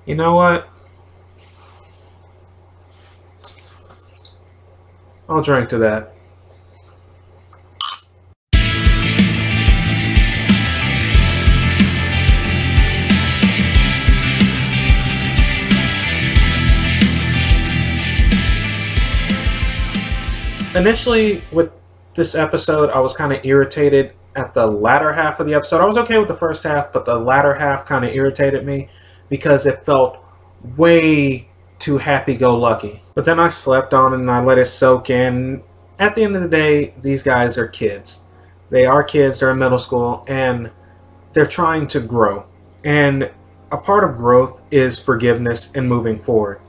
You know what? I'll drink to that. Initially, with this episode, I was kind of irritated at the latter half of the episode. I was okay with the first half, but the latter half kind of irritated me because it felt way too happy-go-lucky. But then I slept on it and I let it soak in. At the end of the day, these guys are kids. They are kids, they're in middle school, and they're trying to grow. And a part of growth is forgiveness and moving forward.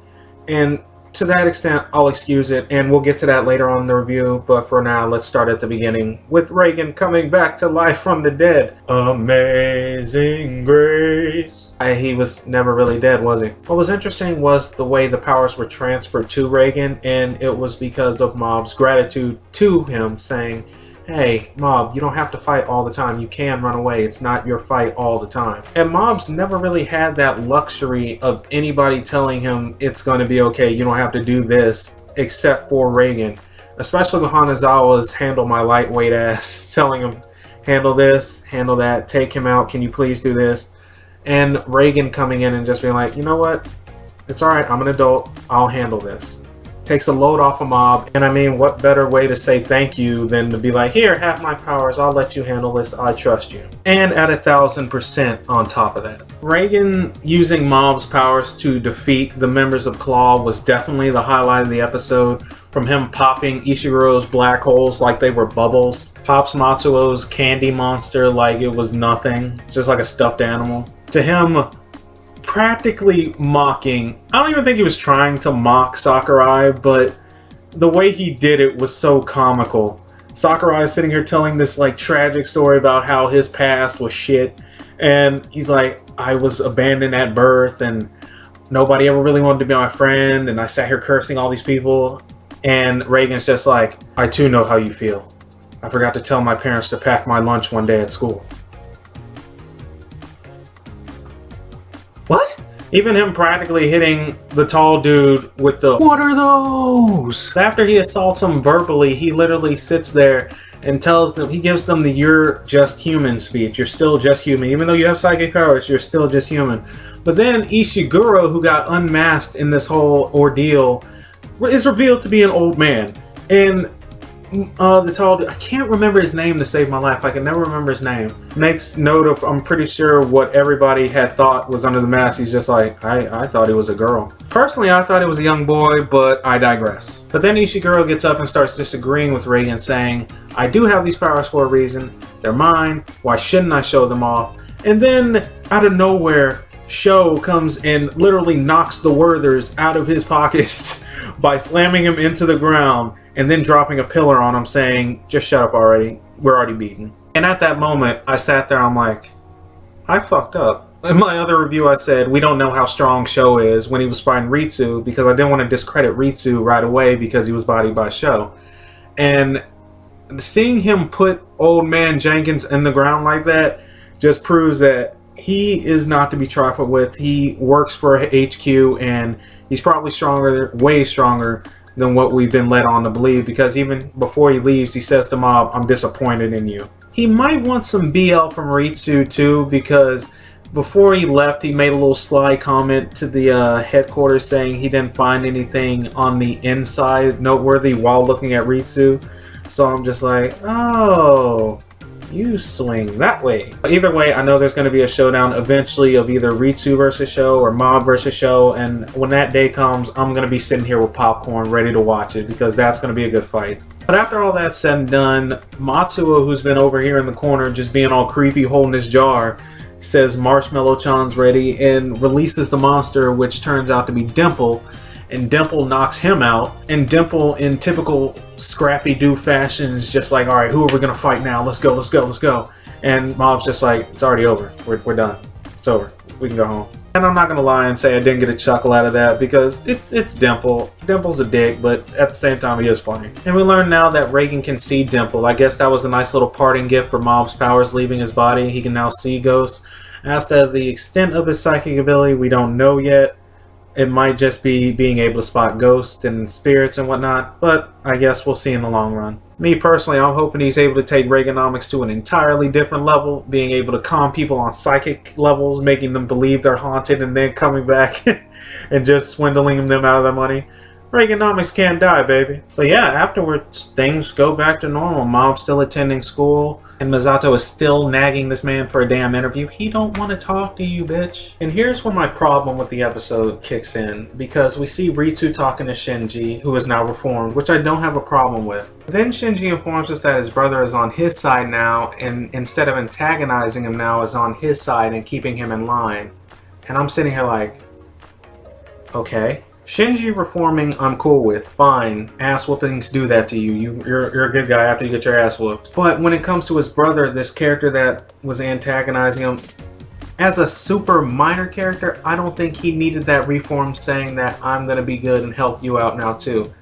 And to that extent, I'll excuse it, and we'll get to that later on in the review, but for now, let's start at the beginning, with Reagan coming back to life from the dead. Amazing grace. He was never really dead, was he? What was interesting was the way the powers were transferred to Reagan, and it was because of Mob's gratitude to him, saying, hey, Mob, you don't have to fight all the time. You can run away. It's not your fight all the time. And Mob's never really had that luxury of anybody telling him it's going to be okay. You don't have to do this, except for Reagan. Especially with Hanazawa's handle my lightweight ass, telling him, handle this, handle that, take him out. Can you please do this? And Reagan coming in and just being like, you know what? It's all right. I'm an adult. I'll handle this. Takes a load off a Mob, and I mean, what better way to say thank you than to be like, here, have my powers, I'll let you handle this, I trust you. And at 1000% on top of that. Reagan using Mob's powers to defeat the members of Claw was definitely the highlight of the episode, from him popping Ishiguro's black holes like they were bubbles, pops Matsuo's candy monster like it was nothing, just like a stuffed animal, to him practically mocking, I don't even think he was trying to mock Sakurai, but the way he did it was so comical. Sakurai is sitting here telling this like tragic story about how his past was shit, and he's like, I was abandoned at birth and nobody ever really wanted to be my friend, and I sat here cursing all these people, and Reagan's just like, I too know how you feel. I forgot to tell my parents to pack my lunch one day at school. What? Even him practically hitting the tall dude with the, what are those? After he assaults him verbally, he literally sits there and tells them, he gives them the you're just human speech. You're still just human. Even though you have psychic powers, you're still just human. But then Ishiguro, who got unmasked in this whole ordeal, is revealed to be an old man. And the tall dude, I can't remember his name to save my life. I can never remember his name. Makes note of, I'm pretty sure what everybody had thought was under the mask. He's just like, I thought he was a girl. Personally, I thought he was a young boy, but I digress. But then Ishiguro gets up and starts disagreeing with Reagan, saying, I do have these powers for a reason. They're mine. Why shouldn't I show them off? And then, out of nowhere, Sho comes and literally knocks the Werthers out of his pockets by slamming him into the ground and then dropping a pillar on him saying, just shut up already, we're already beaten. And at that moment, I sat there, I'm like, I fucked up. In my other review, I said, we don't know how strong Sho is when he was fighting Ritsu, because I didn't want to discredit Ritsu right away because he was bodied by Sho. And seeing him put old man Jenkins in the ground like that just proves that he is not to be trifled with. He works for HQ, and he's probably stronger, way stronger than what we've been led on to believe, because even before he leaves, he says to Mob, I'm disappointed in you. He might want some BL from Ritsu too, because before he left, he made a little sly comment to the headquarters saying he didn't find anything on the inside noteworthy while looking at Ritsu. So I'm just like, oh, you swing that way. Either way, I know there's going to be a showdown eventually of either Ritsu versus Sho or Mob versus Sho, and when that day comes, I'm going to be sitting here with popcorn ready to watch it, because that's going to be a good fight. But after all that's said and done, Matsuo, who's been over here in the corner just being all creepy holding his jar, says Marshmallow-chan's ready and releases the monster, which turns out to be Dimple. And Dimple knocks him out, and Dimple, in typical Scrappy-Doo fashion, is just like, alright, who are we gonna fight now? Let's go, let's go, let's go. And Mob's just like, it's already over. We're done. It's over. We can go home. And I'm not gonna lie and say I didn't get a chuckle out of that, because it's Dimple. Dimple's a dick, but at the same time he is funny. And we learn now that Reagan can see Dimple. I guess that was a nice little parting gift for Mob's powers leaving his body. He can now see ghosts. As to the extent of his psychic ability, we don't know yet. It might just be being able to spot ghosts and spirits and whatnot, but I guess we'll see in the long run. Me personally, I'm hoping he's able to take Reaganomics to an entirely different level, being able to calm people on psychic levels, making them believe they're haunted and then coming back and just swindling them out of their money. Reaganomics can't die, baby. But yeah, afterwards, things go back to normal. Mob's still attending school, and Misato is still nagging this man for a damn interview. He don't want to talk to you, bitch. And here's where my problem with the episode kicks in, because we see Ritsu talking to Shinji, who is now reformed, which I don't have a problem with. Then Shinji informs us that his brother is on his side now, and instead of antagonizing him now, is on his side and keeping him in line. And I'm sitting here like, okay. Shinji reforming, I'm cool with. Fine. Ass whoopings do that to you. You're a good guy after you get your ass whooped. But when it comes to his brother, this character that was antagonizing him, as a super minor character, I don't think he needed that reform saying that I'm going to be good and help you out now too.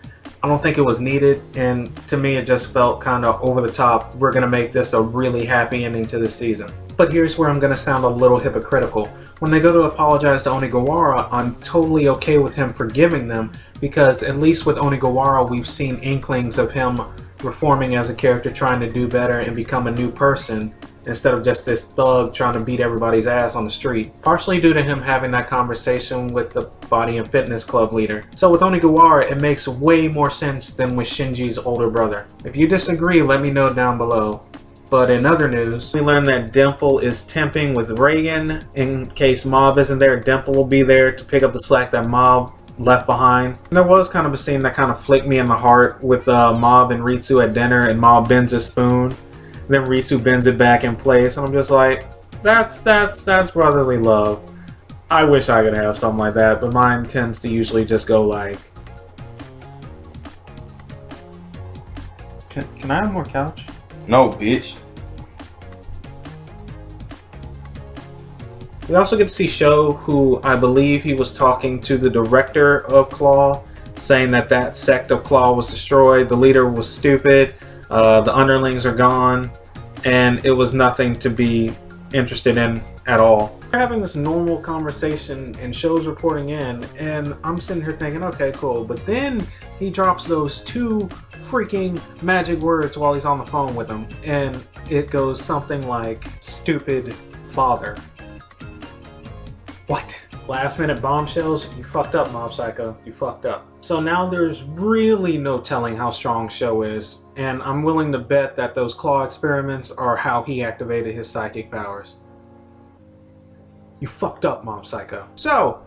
I don't think it was needed, and to me it just felt kind of over the top. We're going to make this a really happy ending to this season. But here's where I'm going to sound a little hypocritical. When they go to apologize to Onigawara, I'm totally okay with him forgiving them, because at least with Onigawara we've seen inklings of him reforming as a character, trying to do better and become a new person instead of just this thug trying to beat everybody's ass on the street. Partially due to him having that conversation with the body and fitness club leader. So with Onigawara, it makes way more sense than with Shinji's older brother. If you disagree, let me know down below. But in other news, we learned that Dimple is temping with Reigen. In case Mob isn't there, Dimple will be there to pick up the slack that Mob left behind. And there was kind of a scene that kind of flicked me in the heart with Mob and Ritsu at dinner, and Mob bends his spoon. And then Ritsu bends it back in place, and I'm just like, that's brotherly love. I wish I could have something like that, but mine tends to usually just go like... Can I have more couch? No, bitch. We also get to see Sho, who I believe he was talking to the director of Claw, saying that that sect of Claw was destroyed, the leader was stupid, the underlings are gone, and it was nothing to be interested in at all. We're having this normal conversation and Sho's reporting in, and I'm sitting here thinking, okay, cool. But then he drops those two freaking magic words while he's on the phone with him, and it goes something like, stupid father. What? Last minute bombshells? You fucked up, Mob Psycho. You fucked up. So now there's really no telling how strong Sho is, and I'm willing to bet that those claw experiments are how he activated his psychic powers. You fucked up, Mob Psycho. So,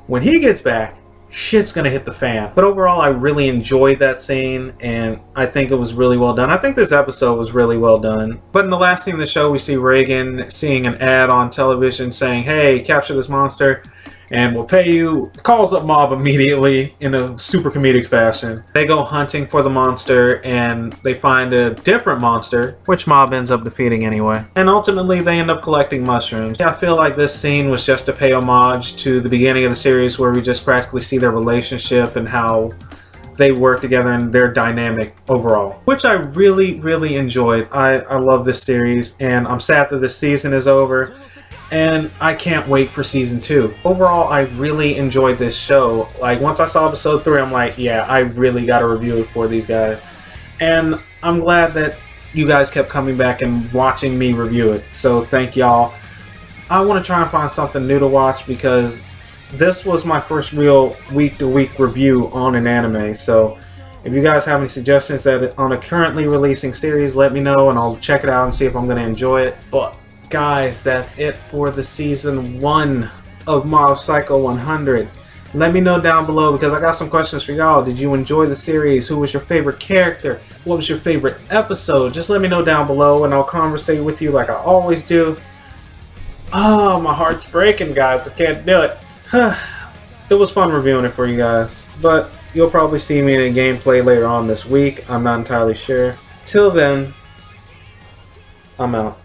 when he gets back, shit's gonna hit the fan. But overall, I really enjoyed that scene, and I think it was really well done. I think this episode was really well done. But in the last scene of the show, we see Reigen seeing an ad on television saying, hey, capture this monster, and we'll pay you. Calls up Mob immediately in a super comedic fashion. They go hunting for the monster, and they find a different monster, which Mob ends up defeating anyway. And ultimately, they end up collecting mushrooms. I feel like this scene was just to pay homage to the beginning of the series, where we just practically see their relationship and how they work together and their dynamic overall, which I really, really enjoyed. I love this series, and I'm sad that this season is over. And I can't wait for season 2. Overall, I really enjoyed this show. Like, once I saw episode 3, I'm like, yeah, I really got to review it for these guys. And I'm glad that you guys kept coming back and watching me review it. So thank y'all. I want to try and find something new to watch, because this was my first real week-to-week review on an anime. So if you guys have any suggestions that on a currently releasing series, let me know and I'll check it out and see if I'm going to enjoy it. But guys, that's it for the season 1 of Mob Psycho 100. Let me know down below, because I got some questions for y'all. Did you enjoy the series? Who was your favorite character? What was your favorite episode? Just let me know down below and I'll conversate with you like I always do. Oh, my heart's breaking, guys. I can't do it. It was fun reviewing it for you guys, but you'll probably see me in a gameplay later on this week. I'm not entirely sure. Till then, I'm out.